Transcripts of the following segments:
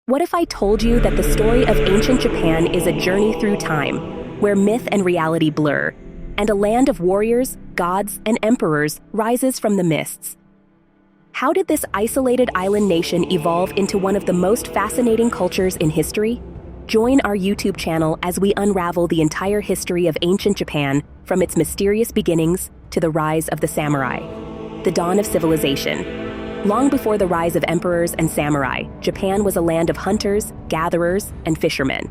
What if I told you that the story of ancient Japan is a journey through time, where myth and reality blur, and a land of warriors, gods, and emperors rises from the mists? How did this isolated island nation evolve into one of the most fascinating cultures in history? Join our YouTube channel as we unravel the entire history of ancient Japan, from its mysterious beginnings to the rise of the samurai. The dawn of civilization. Long before the rise of emperors and samurai, Japan was a land of hunters, gatherers, and fishermen.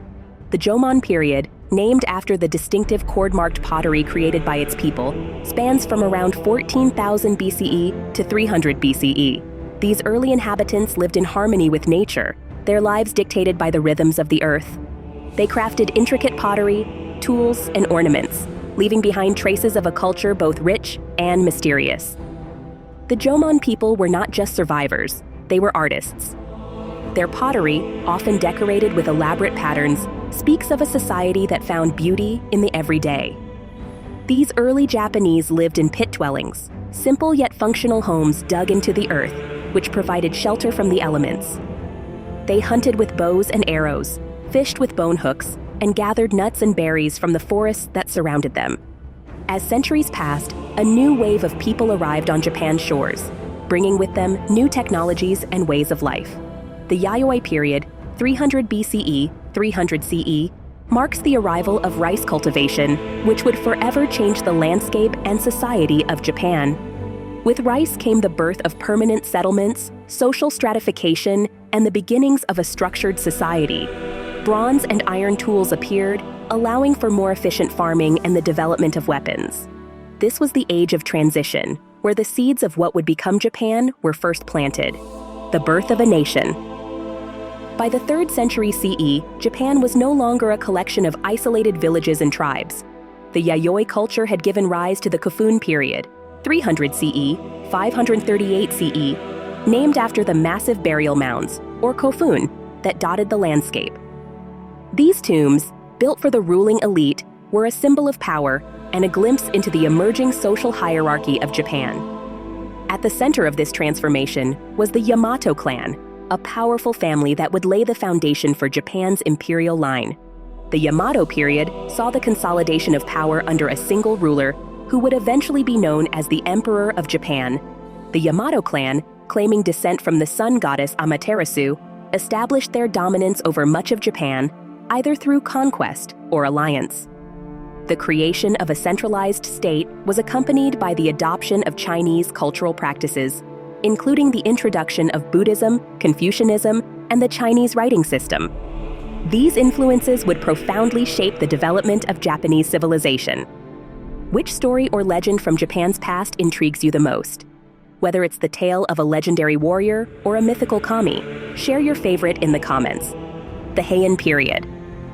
The Jomon period, named after the distinctive cord-marked pottery created by its people, spans from around 14,000 BCE to 300 BCE. These early inhabitants lived in harmony with nature, their lives dictated by the rhythms of the earth. They crafted intricate pottery, tools, and ornaments, leaving behind traces of a culture both rich and mysterious. The Jomon people were not just survivors, they were artists. Their pottery, often decorated with elaborate patterns, speaks of a society that found beauty in the everyday. These early Japanese lived in pit dwellings, simple yet functional homes dug into the earth, which provided shelter from the elements. They hunted with bows and arrows, fished with bone hooks, and gathered nuts and berries from the forests that surrounded them. As centuries passed, a new wave of people arrived on Japan's shores, bringing with them new technologies and ways of life. The Yayoi period, 300 BCE, 300 CE, marks the arrival of rice cultivation, which would forever change the landscape and society of Japan. With rice came the birth of permanent settlements, social stratification, and the beginnings of a structured society. Bronze and iron tools appeared, allowing for more efficient farming and the development of weapons. This was the age of transition, where the seeds of what would become Japan were first planted. The birth of a nation. By the 3rd century CE, Japan was no longer a collection of isolated villages and tribes. The Yayoi culture had given rise to the Kofun period, 300 CE, 538 CE, named after the massive burial mounds, or kofun, that dotted the landscape. These tombs, built for the ruling elite, were a symbol of power and a glimpse into the emerging social hierarchy of Japan. At the center of this transformation was the Yamato clan, a powerful family that would lay the foundation for Japan's imperial line. The Yamato period saw the consolidation of power under a single ruler who would eventually be known as the Emperor of Japan. The Yamato clan, claiming descent from the sun goddess Amaterasu, established their dominance over much of Japan, either through conquest or alliance. The creation of a centralized state was accompanied by the adoption of Chinese cultural practices, including the introduction of Buddhism, Confucianism, and the Chinese writing system. These influences would profoundly shape the development of Japanese civilization. Which story or legend from Japan's past intrigues you the most? Whether it's the tale of a legendary warrior or a mythical kami, share your favorite in the comments. The Heian period.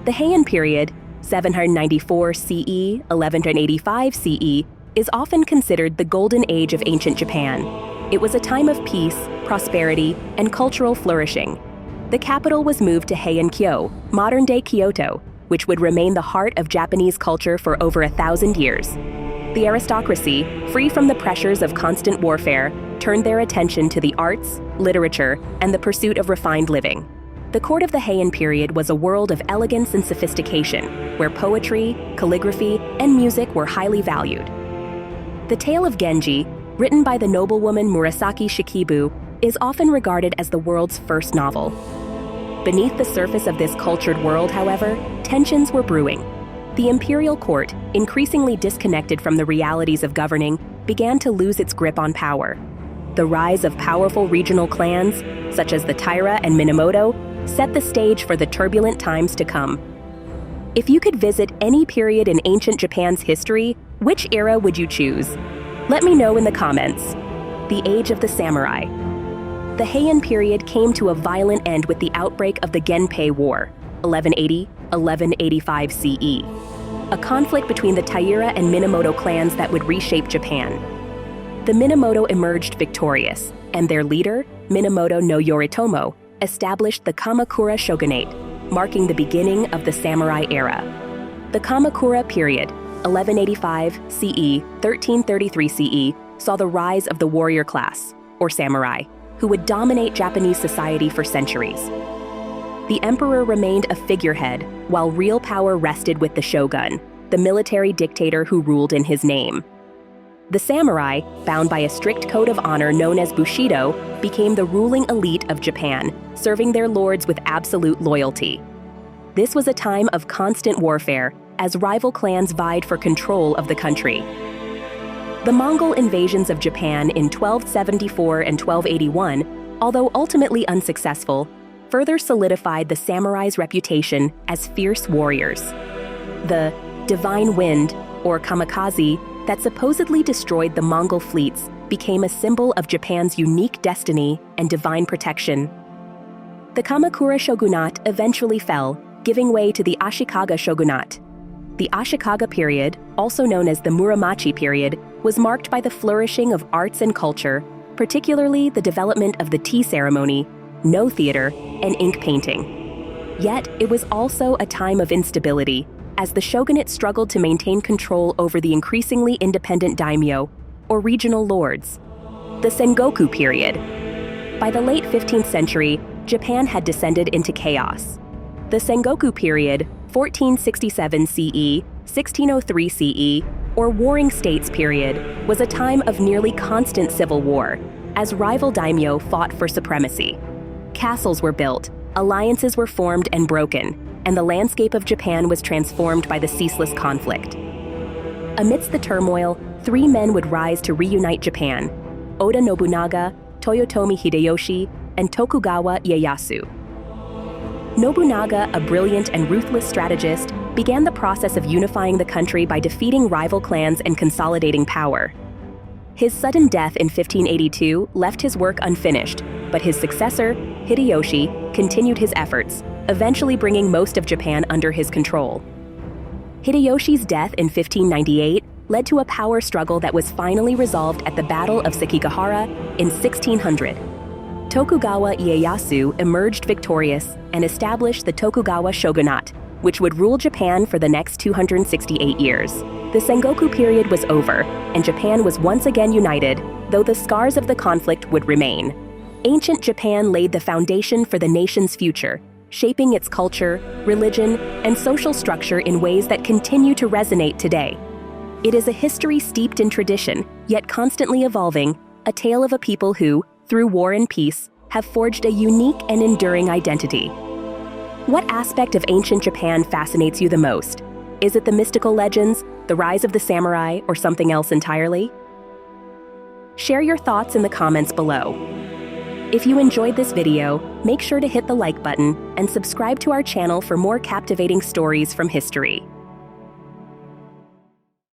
The Heian period, 794 CE, 1185 CE, is often considered the golden age of ancient Japan. It was a time of peace, prosperity, and cultural flourishing. The capital was moved to Heian-kyo, modern-day Kyoto, which would remain the heart of Japanese culture for over 1,000 years. The aristocracy, free from the pressures of constant warfare, turned their attention to the arts, literature, and the pursuit of refined living. The court of the Heian period was a world of elegance and sophistication, where poetry, calligraphy, and music were highly valued. The tale of Genji, written by the noblewoman Murasaki Shikibu, is often regarded as the world's first novel. Beneath the surface of this cultured world, however, tensions were brewing. The imperial court, increasingly disconnected from the realities of governing, began to lose its grip on power. The rise of powerful regional clans, such as the Taira and Minamoto, set the stage for the turbulent times to come. If you could visit any period in ancient Japan's history, which era would you choose? Let me know in the comments. The age of the samurai. The Heian period came to a violent end with the outbreak of the Genpei War, 1180-1185 CE, a conflict between the Taira and Minamoto clans that would reshape Japan. The Minamoto emerged victorious, and their leader, Minamoto no Yoritomo, established the Kamakura shogunate, marking the beginning of the samurai era. The Kamakura period, 1185 CE, 1333 CE, saw the rise of the warrior class, or samurai, who would dominate Japanese society for centuries. the emperor remained a figurehead, while real power rested with the shogun, the military dictator who ruled in his name. The samurai, bound by a strict code of honor known as Bushido, became the ruling elite of Japan, serving their lords with absolute loyalty. This was a time of constant warfare, as rival clans vied for control of the country. The Mongol invasions of Japan in 1274 and 1281, although ultimately unsuccessful, further solidified the samurai's reputation as fierce warriors. The divine wind, or kamikaze, that supposedly destroyed the Mongol fleets became a symbol of Japan's unique destiny and divine protection. The Kamakura shogunate eventually fell, giving way to the Ashikaga shogunate. The Ashikaga period, also known as the Muromachi period, was marked by the flourishing of arts and culture, particularly the development of the tea ceremony, no theater, and ink painting. Yet, it was also a time of instability, as the shogunate struggled to maintain control over the increasingly independent daimyo, or regional lords. The Sengoku period. By the late 15th century, Japan had descended into chaos. The Sengoku period, 1467 CE, 1603 CE, or Warring States period, was a time of nearly constant civil war, as rival daimyo fought for supremacy. Castles were built, alliances were formed and broken, and the landscape of Japan was transformed by the ceaseless conflict. Amidst the turmoil, three men would rise to reunite Japan: Oda Nobunaga, Toyotomi Hideyoshi, and Tokugawa Ieyasu. Nobunaga, a brilliant and ruthless strategist, began the process of unifying the country by defeating rival clans and consolidating power. His sudden death in 1582 left his work unfinished, but his successor, Hideyoshi, continued his efforts, eventually bringing most of Japan under his control. Hideyoshi's death in 1598 led to a power struggle that was finally resolved at the Battle of Sekigahara in 1600. Tokugawa Ieyasu emerged victorious and established the Tokugawa shogunate, which would rule Japan for the next 268 years. The Sengoku period was over, and Japan was once again united, though the scars of the conflict would remain. Ancient Japan laid the foundation for the nation's future, shaping its culture, religion, and social structure in ways that continue to resonate today. It is a history steeped in tradition, yet constantly evolving, a tale of a people who, through war and peace, have forged a unique and enduring identity. What aspect of ancient Japan fascinates you the most? Is it the mystical legends, the rise of the samurai, or something else entirely? Share your thoughts in the comments below. If you enjoyed this video, make sure to hit the like button and subscribe to our channel for more captivating stories from history.